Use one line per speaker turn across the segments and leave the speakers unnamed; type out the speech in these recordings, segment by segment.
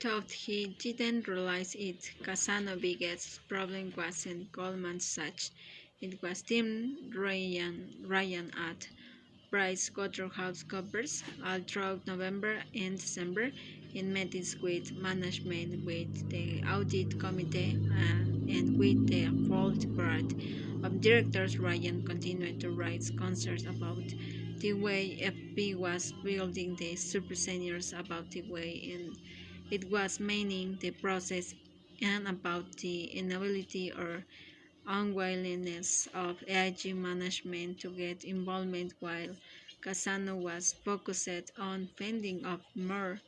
Thought he didn't realize it. Casano's biggest problem wasn't Goldman Sachs. It was Tim Ryan at PricewaterhouseCoopers. All throughout November and December, in meetings with management, with the audit committee, and with the full board of directors, Ryan continued to raise concerns about the way FP was building the super seniors, about the way it was managing the process, and about the inability or unwillingness of AIG management to get involvement while Casano was focused on fending off more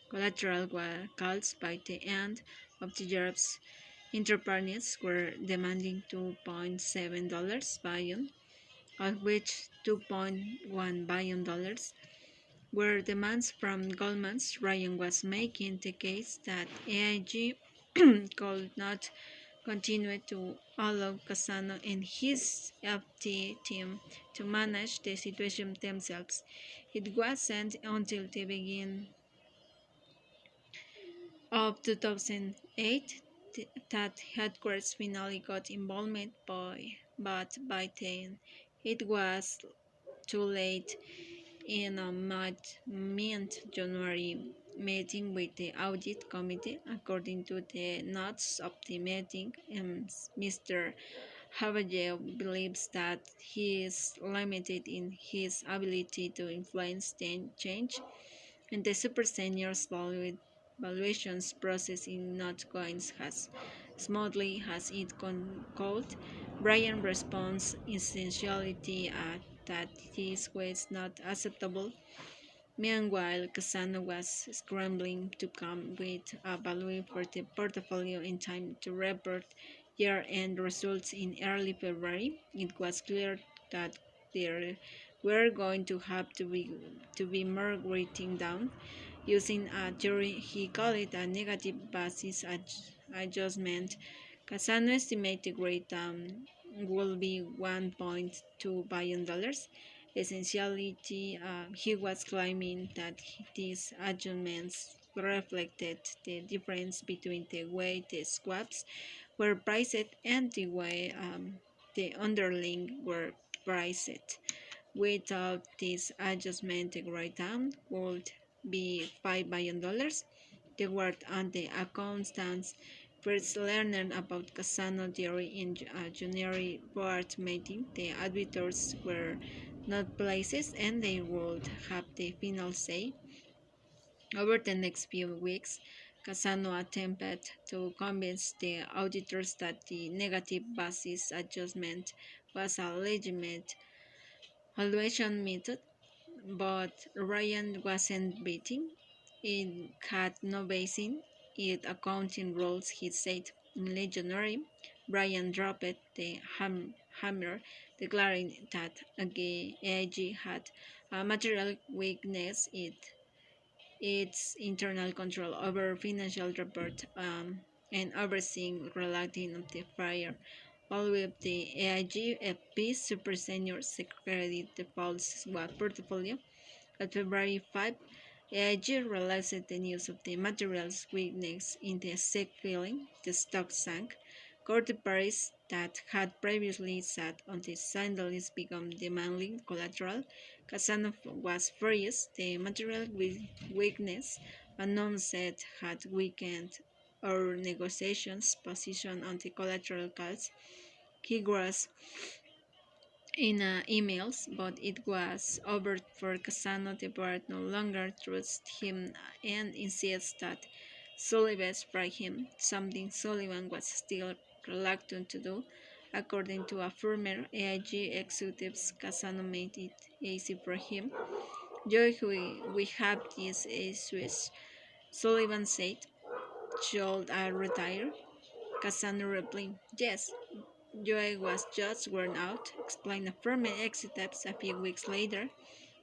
collateral calls by the end of the year's entrepreneurs were demanding $2.7 billion, of which $2.1 billion were demands from Goldman's. Ryan was making the case that AIG could not continue to allow Casano and his FT team to manage the situation themselves. It wasn't until the beginning of 2008 that headquarters finally got involvement, but by then it was too late. In a mid-January meeting with the audit committee, according to the notes of the meeting, Mr. Havaje believes that he is limited in his ability to influence change, and the super seniors valuations process in not going as smoothly as it could. Brian responds essentially that this was not acceptable. Meanwhile, Cassano was scrambling to come with a value for the portfolio in time to report year-end results in early February. It was clear that there were going to have to be more writing down using a theory he called it a negative basis adjustment. Cassano estimated rate will be $1.2 billion. Essentially, he was claiming that these adjustments reflected the difference between the way the swaps were priced and the way the underlying were priced. Without this adjustment, the write-down would be $5 billion. The word on the accountants first learned about Cassano theory in a January board meeting. The auditors were not places and they would have the final say. Over the next few weeks, Cassano attempted to convince the auditors that the negative basis adjustment was a legitimate valuation method, but Ryan wasn't beating. It had no basis in accounting rules, he said. In late January, Ryan dropped the hammer, declaring that AIG had a material weakness in its internal control over financial report and overseeing relating of the fire. All of the AIG FP Super Senior Security Default Swap portfolio on February 5, AIG realized the news of the materials weakness in the SEC filing. The stock sank. Counterparties that had previously sat on the sidelines began demanding collateral. Casanov was furious. The material weakness announced had weakened our negotiations position on the collateral calls. He was in emails, but it was over for Casano. The board no longer trusts him and insists that Sullivan sprayed him, something Sullivan was still reluctant to do. According to a former AIG executive, Casano made it easy for him. Joy, we have these issues, Sullivan said. Should I retire? Casano replied, yes. Joy was just worn out, explained a former executive a few weeks later.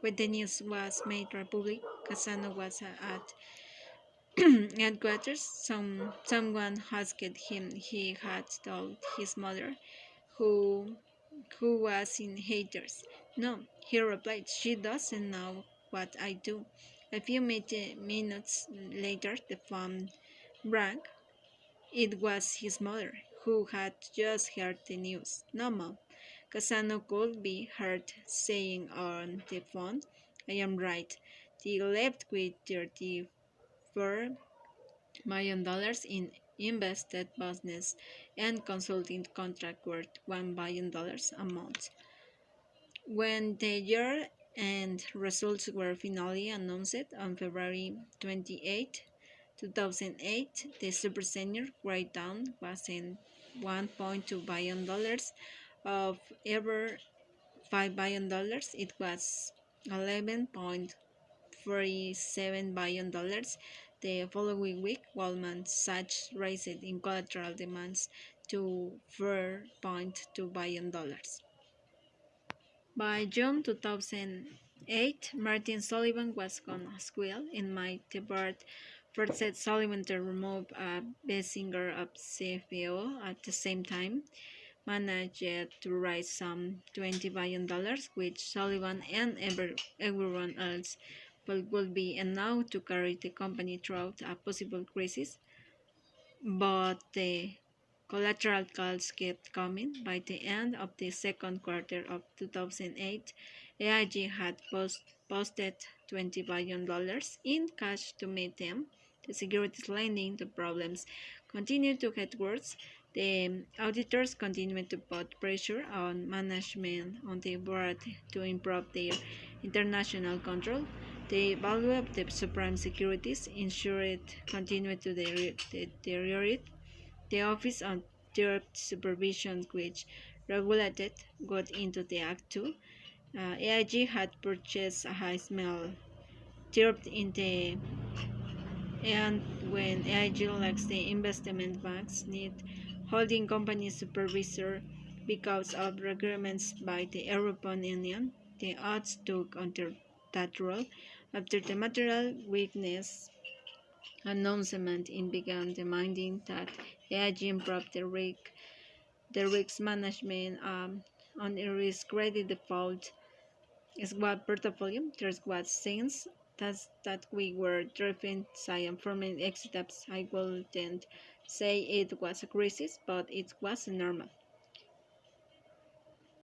When the news was made public, Casano was at headquarters. Someone asked him he had told his mother, who who was in haters. No, he replied, she doesn't know what I do. A few minutes later, the phone rang. It was his mother, who had just heard the news. No, Mom, Casano could be heard saying on the phone, I am right. They left with $34 million in invested business and consulting contract worth $1 billion a month. When the year end results were finally announced on February 28, 2008, the super senior write-down was in $1.2 billion. Of ever $5 billion, it was $11.47 billion. The following week, Goldman Sachs raised in collateral demands to $4.2 billion. By June 2008, Martin Sullivan was gone as well, and Mike the board forced Sullivan to remove Bessinger as CFO at the same time, managed to raise some $20 billion, which Sullivan and everyone else felt would be enough to carry the company through a possible crisis. But the collateral calls kept coming. By the end of the second quarter of 2008, AIG had posted $20 billion in cash to meet them. The securities lending to problems continued to get worse. The auditors continued to put pressure on management on the board to improve their international control. The value of the subprime securities insured continued to deteriorate. The Office of Debt Supervision, which regulated, got into the act too. AIG had purchased a high-smell dirt in the and when AIG lacks the investment banks need holding company supervisor because of requirements by the European Union, the odds took under that role. After the material weakness announcement in began demanding that AIG improve the risk management on a risk credit default swap portfolio. There was since that we were driven by forming exit ups. I wouldn't say it was a crisis, but it was normal.